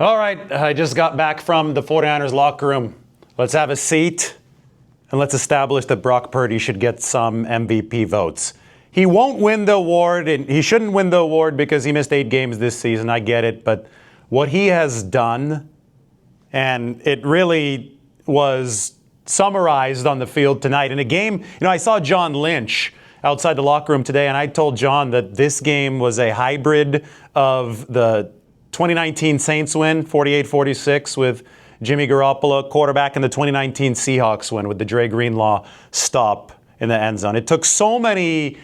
All right, I just got back from the 49ers locker room. Let's have a seat and let's establish that Brock Purdy should get some MVP votes. He won't win the award, and he shouldn't win the award because he missed 8 games this season. I get it, but what he has done, and it really was summarized on the field tonight. In a game, I saw John Lynch outside the locker room today, and I told John that this game was a hybrid of the 2019 Saints win, 48-46 with Jimmy Garoppolo, quarterback, and the 2019 Seahawks win with the Dre Greenlaw stop in the end zone. It took so many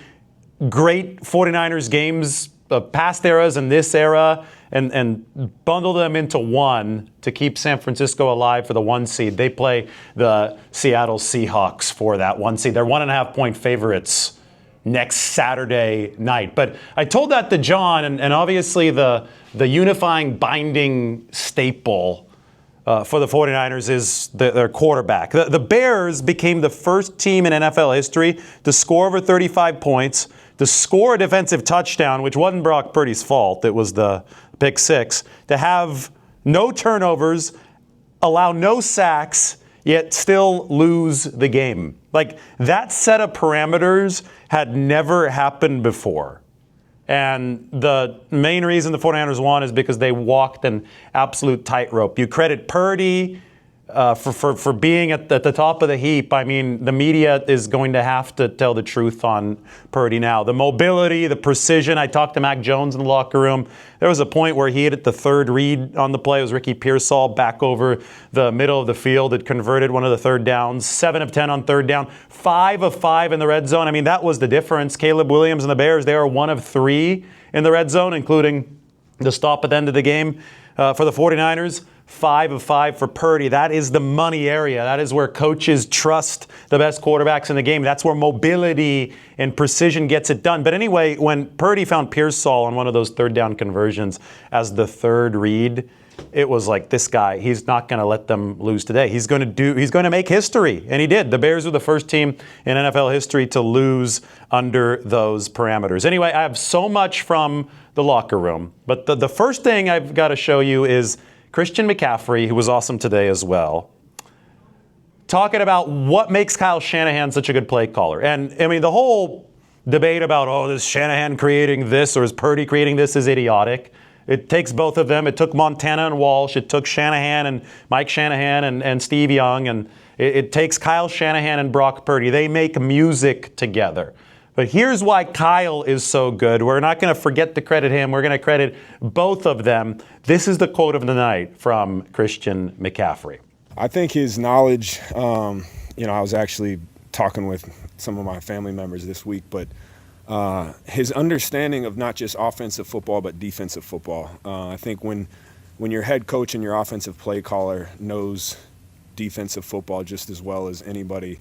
great 49ers games of past eras and this era and bundle them into one to keep San Francisco alive for the 1 seed. They play the Seattle Seahawks for that 1 seed. They're 1.5-point favorites next Saturday night. But I told that to John, and obviously the unifying binding staple for the 49ers is their quarterback. The Bears became the first team in NFL history to score over 35 points, to score a defensive touchdown, which wasn't Brock Purdy's fault. It was the pick six, to have no turnovers, allow no sacks, yet still lose the game. Like, that set of parameters had never happened before. And the main reason the 49ers won is because they walked an absolute tightrope. You credit Purdy for being at the top of the heap. I mean, the media is going to have to tell the truth on Purdy now. The mobility, the precision. I talked to Mac Jones in the locker room. There was a point where he hit the third read on the play. It was Ricky Pearsall back over the middle of the field. It converted one of the third downs. 7 of 10 on third down. 5 of 5 in the red zone. I mean, that was the difference. Caleb Williams and the Bears, they are 1 of 3 in the red zone, including the stop at the end of the game for the 49ers. 5 of 5 for Purdy. That is the money area. That is where coaches trust the best quarterbacks in the game. That's where mobility and precision gets it done. But anyway, when Purdy found Pearsall on one of those third down conversions as the third read, it was like, this guy, he's not going to let them lose today. He's going to make history. And he did. The Bears were the first team in NFL history to lose under those parameters. Anyway, I have so much from the locker room. But the first thing I've got to show you is Christian McCaffrey, who was awesome today as well, talking about what makes Kyle Shanahan such a good play caller. And, I mean, the whole debate about, is Shanahan creating this or is Purdy creating this is idiotic. It takes both of them. It took Montana and Walsh. It took Shanahan and Mike Shanahan and Steve Young. And it takes Kyle Shanahan and Brock Purdy. They make music together. But here's why Kyle is so good. We're not going to forget to credit him. We're going to credit both of them. This is the quote of the night from Christian McCaffrey. I think his knowledge, I was actually talking with some of my family members this week, but his understanding of not just offensive football, but defensive football. I think when your head coach and your offensive play caller knows defensive football just as well as anybody,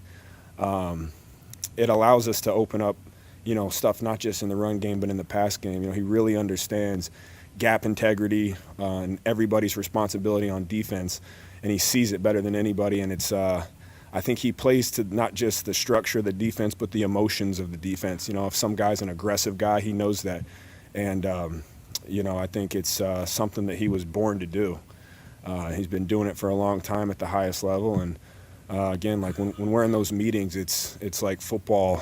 it allows us to open up, stuff not just in the run game, but in the pass game. He really understands gap integrity and everybody's responsibility on defense, and he sees it better than anybody. And it's, I think he plays to not just the structure of the defense, but the emotions of the defense. If some guy's an aggressive guy, he knows that. And, I think it's something that he was born to do. He's been doing it for a long time at the highest level. And, again, like when we're in those meetings, it's like football,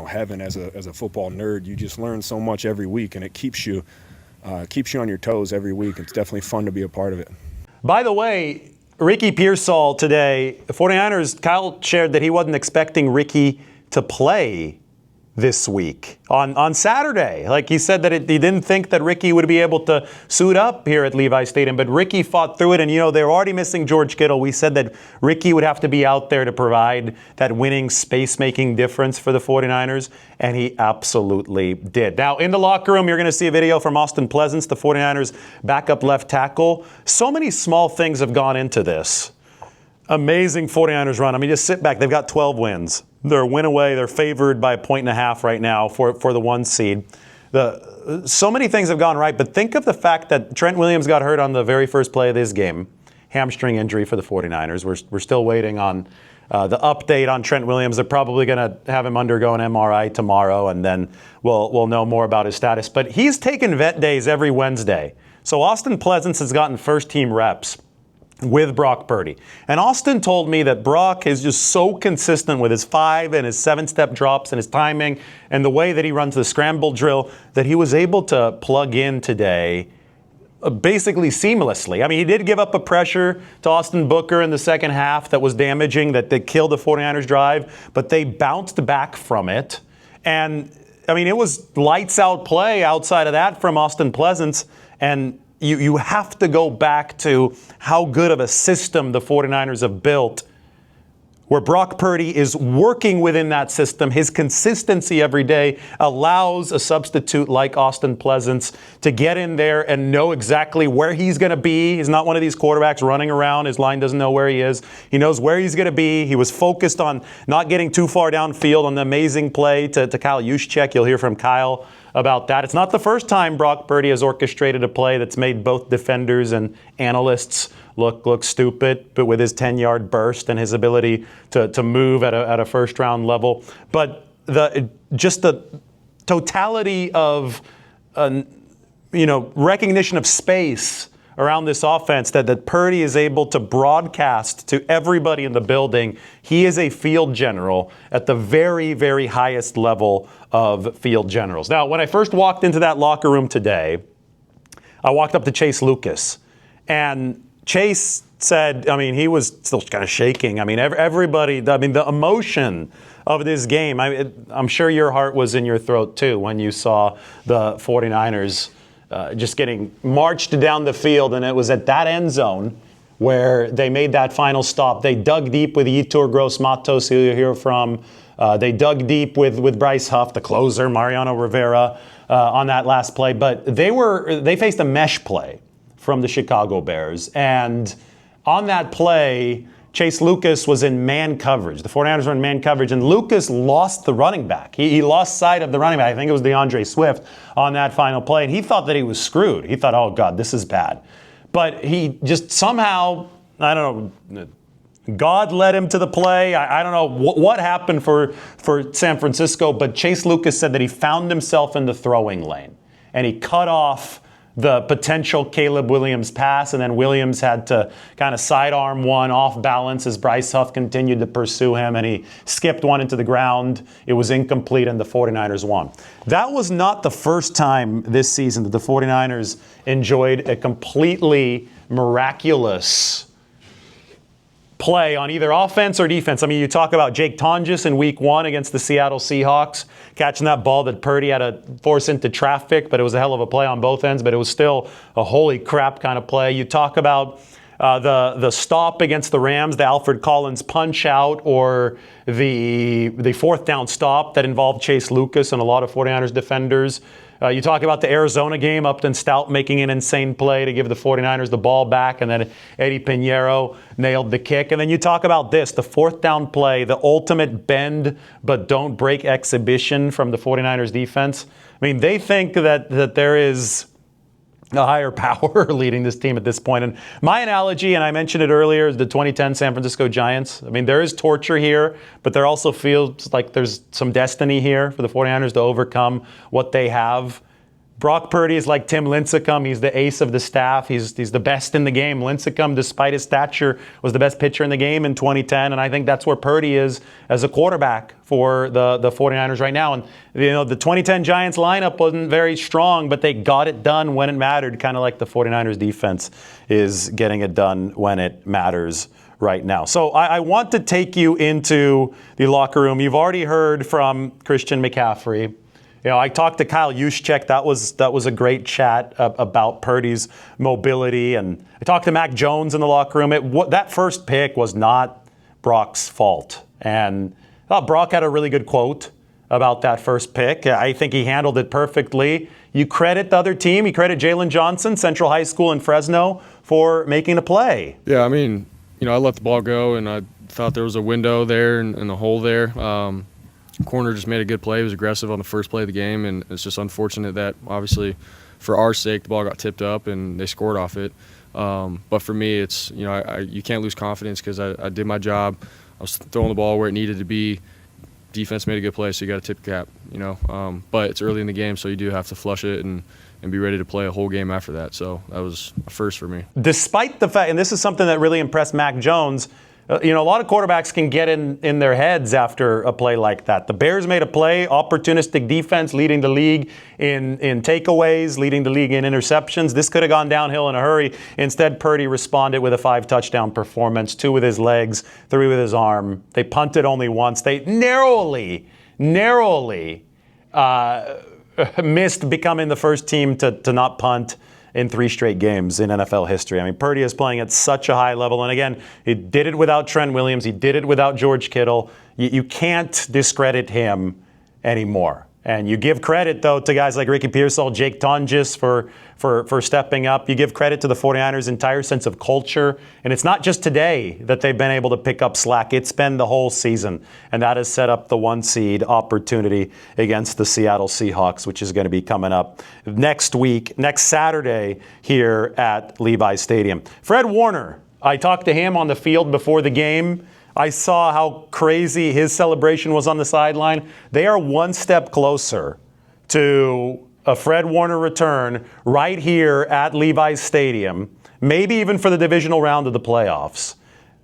heaven as a football nerd. You just learn so much every week, and it keeps you on your toes every week. It's definitely fun to be a part of it. By the way, Ricky Pearsall today, the 49ers, Kyle shared that he wasn't expecting Ricky to play this week on Saturday. Like, he said that he didn't think that Ricky would be able to suit up here at Levi Stadium, but Ricky fought through it. And, they were already missing George Kittle. We said that Ricky would have to be out there to provide that winning space-making difference for the 49ers, and he absolutely did. Now, in the locker room, you're going to see a video from Austin Pleasance, the 49ers backup left tackle. So many small things have gone into this. Amazing 49ers run. I mean, just sit back. They've got 12 wins. They're a win away. They're favored by 1.5 right now for the 1 seed. So many things have gone right, but think of the fact that Trent Williams got hurt on the very first play of this game. Hamstring injury for the 49ers. We're still waiting on the update on Trent Williams. They're probably going to have him undergo an MRI tomorrow, and then we'll know more about his status. But he's taken vet days every Wednesday So Austin Pleasance has gotten first-team reps with Brock Purdy. And Austin told me that Brock is just so consistent with his 5 and his 7-step drops and his timing and the way that he runs the scramble drill that he was able to plug in today basically seamlessly. I mean, he did give up a pressure to Austin Booker in the second half that was damaging, that killed the 49ers drive, but they bounced back from it. And, I mean, it was lights out play outside of that from Austin Pleasance. And you have to go back to how good of a system the 49ers have built, where Brock Purdy is working within that system. His consistency every day allows a substitute like Austin Pleasance to get in there and know exactly where he's going to be. He's not one of these quarterbacks running around. His line doesn't know where he is. He knows where he's going to be. He was focused on not getting too far downfield on the amazing play to Kyle Juszczyk. You'll hear from Kyle about that. It's not the first time Brock Purdy has orchestrated a play that's made both defenders and analysts look stupid, but with his 10-yard burst and his ability to move at a first-round level. But the totality of recognition of space around this offense that Purdy is able to broadcast to everybody in the building. He is a field general at the very, very highest level of field generals. Now, when I first walked into that locker room today, I walked up to Chase Lucas, and Chase said, I mean, he was still kind of shaking. I mean, everybody, I mean, the emotion of this game, I'm sure your heart was in your throat too when you saw the 49ers just getting marched down the field, and it was at that end zone where they made that final stop. They dug deep with Yetur Gross-Matos, who you'll hear from. They dug deep with Bryce Huff, the closer, Mariano Rivera, on that last play. But they faced a mesh play from the Chicago Bears, and on that play, Chase Lucas was in man coverage. The 49ers were in man coverage, and Lucas lost the running back. He lost sight of the running back. I think it was DeAndre Swift on that final play, and he thought that he was screwed. He thought, oh, God, this is bad. But he just somehow, I don't know, God led him to the play. I don't know what happened for San Francisco, but Chase Lucas said that he found himself in the throwing lane, and he cut off the potential Caleb Williams pass, and then Williams had to kind of sidearm one off balance as Bryce Huff continued to pursue him, and he skipped one into the ground. It was incomplete, and the 49ers won. That was not the first time this season that the 49ers enjoyed a completely miraculous play on either offense or defense. I mean, you talk about Jake Tonjes in week 1 against the Seattle Seahawks, catching that ball that Purdy had to force into traffic, but it was a hell of a play on both ends, but it was still a holy crap kind of play. You talk about the stop against the Rams, the Alfred Collins punch out, or the fourth down stop that involved Chase Lucas and a lot of 49ers defenders. You talk about the Arizona game, Upton Stout making an insane play to give the 49ers the ball back, and then Eddie Pinheiro nailed the kick. And then you talk about this, the fourth down play, the ultimate bend but don't break exhibition from the 49ers defense. I mean, they think that there is a higher power leading this team at this point. And my analogy, and I mentioned it earlier, is the 2010 San Francisco Giants. I mean, there is torture here, but there also feels like there's some destiny here for the 49ers to overcome what they have. Brock Purdy is like Tim Lincecum. He's the ace of the staff. He's the best in the game. Lincecum, despite his stature, was the best pitcher in the game in 2010, and I think that's where Purdy is as a quarterback for the 49ers right now. And the 2010 Giants lineup wasn't very strong, but they got it done when it mattered, kind of like the 49ers defense is getting it done when it matters right now. So I want to take you into the locker room. You've already heard from Christian McCaffrey. I talked to Kyle Juszczyk. That was a great chat about Purdy's mobility. And I talked to Mac Jones in the locker room. That first pick was not Brock's fault. And I thought Brock had a really good quote about that first pick. I think he handled it perfectly. You credit the other team. You credit Jalen Johnson, Central High School in Fresno, for making the play. Yeah, I mean, I let the ball go, and I thought there was a window there and a hole there. Corner just made a good play. He was aggressive on the first play of the game, and it's just unfortunate that, obviously, for our sake, the ball got tipped up and they scored off it. But for me, it's you can't lose confidence because I did my job. I was throwing the ball where it needed to be. defense made a good play, so you got to tip the cap, But it's early in the game, so you do have to flush it and be ready to play a whole game after that. So that was a first for me. Despite the fact, and this is something that really impressed Mac Jones, a lot of quarterbacks can get in their heads after a play like that. The Bears made a play, opportunistic defense, leading the league in takeaways, leading the league in interceptions. This could have gone downhill in a hurry. Instead, Purdy responded with a 5-touchdown performance, 2 with his legs, 3 with his arm. They punted only once. They narrowly missed becoming the first team to not punt in 3 straight games in NFL history. I mean, Purdy is playing at such a high level. And again, he did it without Trent Williams. He did it without George Kittle. You can't discredit him anymore. And you give credit, though, to guys like Ricky Pearsall, Jake Tonjes for stepping up. You give credit to the 49ers' entire sense of culture. And it's not just today that they've been able to pick up slack. It's been the whole season. And that has set up the 1-seed opportunity against the Seattle Seahawks, which is going to be coming up next Saturday here at Levi's Stadium. Fred Warner, I talked to him on the field before the game. I saw how crazy his celebration was on the sideline. They are one step closer to a Fred Warner return right here at Levi's Stadium, maybe even for the divisional round of the playoffs.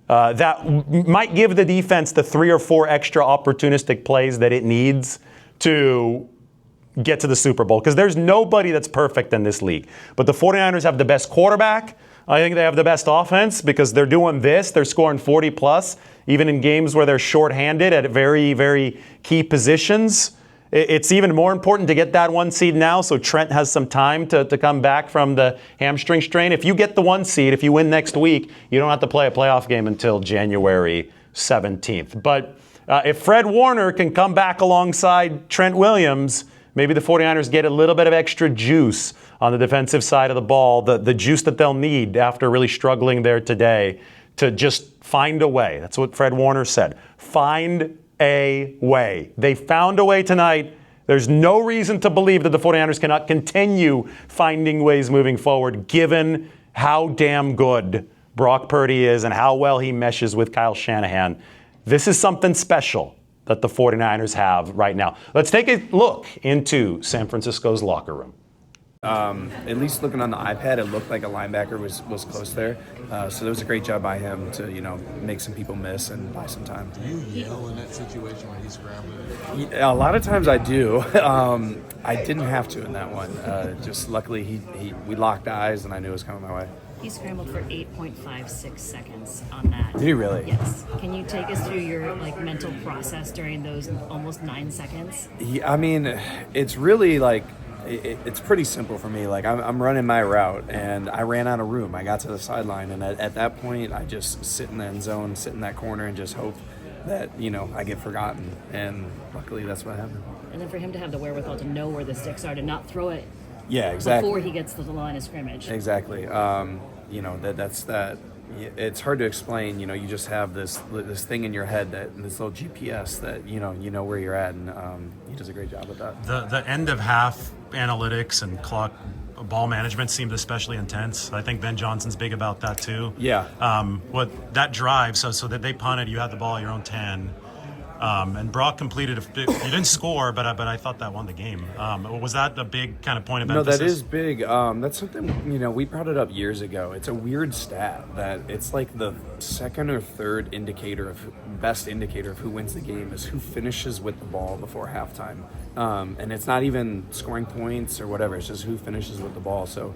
That might give the defense the 3 or 4 extra opportunistic plays that it needs to get to the Super Bowl, because there's nobody that's perfect in this league. But the 49ers have the best quarterback. I think they have the best offense because they're doing this. They're scoring 40-plus, even in games where they're shorthanded at very, very key positions. It's even more important to get that 1 seed now, so Trent has some time to come back from the hamstring strain. If you get the 1 seed, if you win next week, you don't have to play a playoff game until January 17th. But if Fred Warner can come back alongside Trent Williams, maybe the 49ers get a little bit of extra juice on the defensive side of the ball, the juice that they'll need after really struggling there today to just find a way. That's what Fred Warner said. Find a way. They found a way tonight. There's no reason to believe that the 49ers cannot continue finding ways moving forward, given how damn good Brock Purdy is and how well he meshes with Kyle Shanahan. This is something special that the 49ers have right now. Let's take a look into San Francisco's locker room. At least looking on the iPad, it looked like a linebacker was close there. So it was a great job by him to, make some people miss and buy some time. Do you yell in that situation when he's scrambling? A lot of times I do. I didn't have to in that one. Just luckily we locked eyes and I knew it was coming my way. He scrambled for 8.56 seconds on that. Did he really? Yes. Can you take us through your mental process during those almost 9 seconds? I mean, it's really it's pretty simple for me. I'm running my route and I ran out of room. I got to the sideline and at that point I just sit in the end zone, sit in that corner and just hope that, I get forgotten. And luckily that's what happened. And then for him to have the wherewithal to know where the sticks are, to not throw it Yeah, exactly. before he gets to the line of scrimmage. Exactly. That's that. It's hard to explain. You just have this thing in your head, this little GPS that you know where you're at, and he does a great job with that. The end of half analytics and clock ball management seemed especially intense. I think Ben Johnson's big about that too. Yeah. What that drive, so that they punted, you had the ball at your own 10. And Brock completed. You didn't score, but I thought that won the game. Was that a big kind of point of emphasis? No, that is big. That's something we brought it up years ago. It's a weird stat that it's like the second or third best indicator of who wins the game is who finishes with the ball before halftime. And it's not even scoring points or whatever. It's just who finishes with the ball. So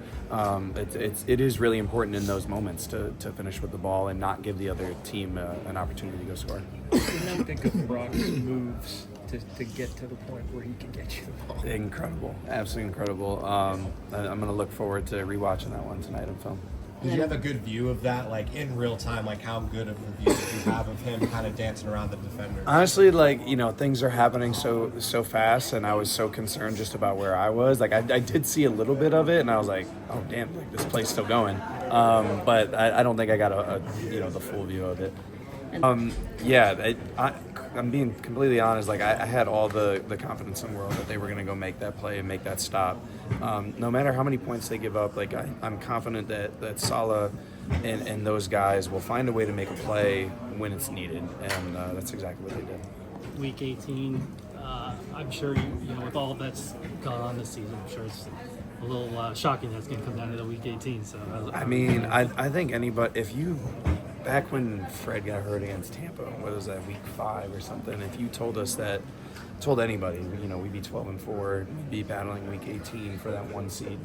it is really important in those moments to finish with the ball and not give the other team an opportunity to go score. Now think of Brock's moves to get to the point where he can get you the ball. Incredible, absolutely incredible. I'm going to look forward to rewatching that one tonight on film. Did you have a good view of that, in real time? How good of a view did you have of him kind of dancing around the defenders? Honestly, things are happening so fast, and I was so concerned just about where I was. I did see a little bit of it, and I was like, oh damn, this play's still going. But I don't think I got the full view of it. I'm being completely honest. I had all the confidence in the world that they were going to go make that play and make that stop. No matter how many points they give up, I'm confident that Saleh and those guys will find a way to make a play when it's needed, and that's exactly what they did. Week 18. I'm sure you know with all that's gone on this season. I'm sure it's a little shocking that's going to come down to the Week 18. So I mean, I think anybody, if you, back when Fred got hurt against Tampa, what was that, Week 5 or something, if you told us that, told anybody, you know, we'd be 12-4, we'd be battling Week 18 for that 1 seed,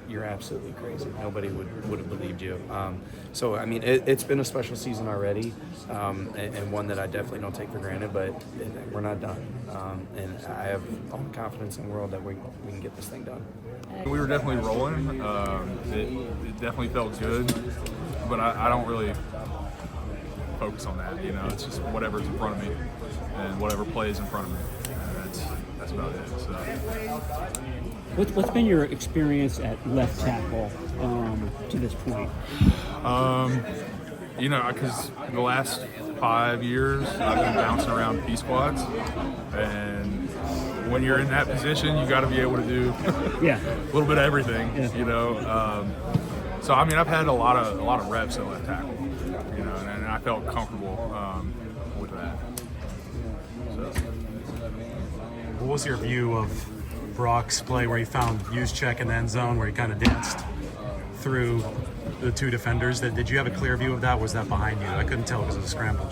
you're absolutely crazy. Nobody would have believed you. So, I mean, it's been a special season already, and one that I definitely don't take for granted, but we're not done. And I have all the confidence in the world that we can get this thing done. We were definitely rolling. It definitely felt good, but I don't really focus on that. You know, it's just whatever's in front of me and whatever plays in front of me. That's about it. So. What's been your experience at left tackle to this point? You know, because the last 5 years I've been bouncing around P squads, and when you're in that position, you got to be able to do a little bit of everything. Yeah. You know, so I mean, I've had a lot of reps at left tackle. You know, and I felt comfortable with that. So. What was your view of Brock's play where he found Juszczyk in the end zone, where he kind of danced through the two defenders? Did you have a clear view of that? Was that behind you? I couldn't tell because it was a scramble.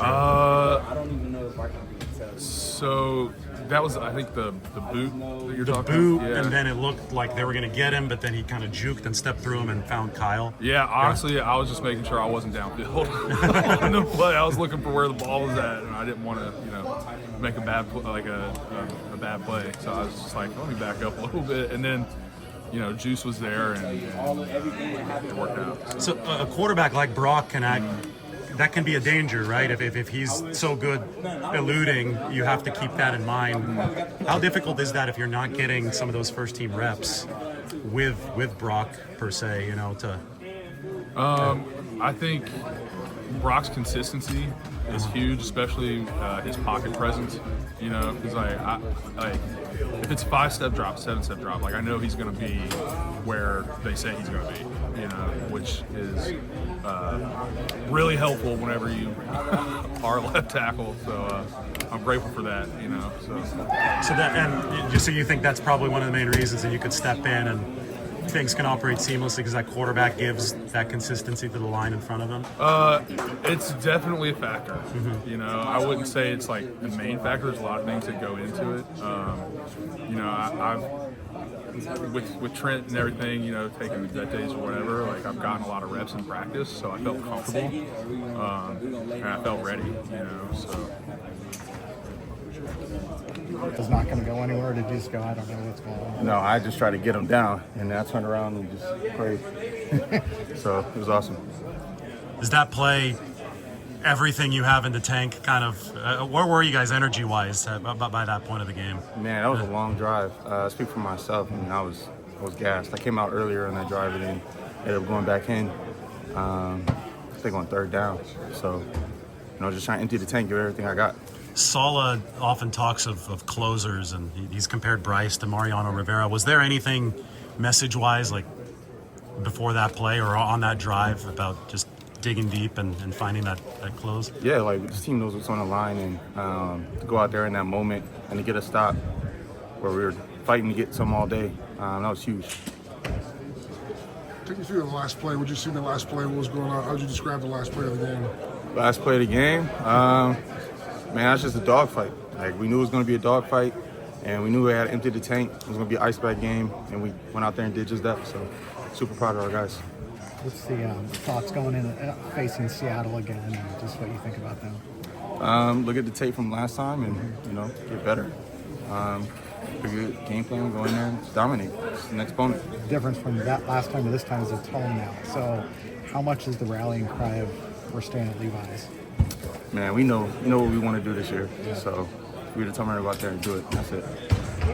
So that was, I think, the boot that you're talking boot, about. Yeah. And then it looked like they were going to get him, but then he kind of juked and stepped through him and found Kyle. Yeah, honestly, I was just making sure I wasn't downfield on the play. I was looking for where the ball was at, and I didn't want to, you know, make a bad a bad play. So I was just like, let me back up a little bit, and then, you know, Juice was there, and it worked out. So a quarterback like Brock can act. That can be a danger, right? If he's so good eluding, you have to keep that in mind. How difficult is that if you're not getting some of those first team reps with Brock per se? You know, to. I think Brock's consistency is huge, especially his pocket presence. You know, because if it's 5-step drop, 7-step drop, like I know he's going to be where they say he's going to be. You know, which is really helpful whenever you are left tackle. So I'm grateful for that. You know, so you think that's probably one of the main reasons that you could step in and things can operate seamlessly because that quarterback gives that consistency to the line in front of him? It's definitely a factor. Mm-hmm. You know, I wouldn't say it's like the main factor. There's a lot of things that go into it. You know, I've with Trent and everything, you know, taking the vet days or whatever, like I've gotten a lot of reps in practice, so I felt comfortable and I felt ready. You know, so. It's not going to go anywhere. Did you just go, I don't know what's going on? No, I just tried to get him down, and then I turned around and just prayed. So it was awesome. Does that play everything you have in the tank? Kind of, where were you guys energy-wise by that point of the game? Man, that was a long drive. I speak for myself, and I was gassed. I came out earlier on that drive and then ended up going back in. I think on 3rd down. So, you know, just trying to empty the tank, give everything I got. Sala often talks of closers, and he's compared Bryce to Mariano Rivera. Was there anything message-wise, like before that play or on that drive, about just digging deep and finding that close? Yeah, like this team knows what's on the line, and to go out there in that moment and to get a stop where we were fighting to get some all day, that was huge. Take me through the last play. What did you see in the last play? What was going on? How would you describe the last play of the game? Last play of the game? Man, that's just a dogfight. Like, we knew it was going to be a dogfight, and we knew we had to empty the tank. It was going to be an ice-pack game, and we went out there and did just that. So, super proud of our guys. What's the thoughts going in facing Seattle again, and just what you think about them? Look at the tape from last time and, you know, get better. Pretty good game plan, go in there and dominate. It's the next opponent. The difference from that last time to this time is a tone now. So, how much is the rallying cry of we're staying at Levi's? Man, we know what we want to do this year. Yeah. So we determined to go out there and do it. That's it.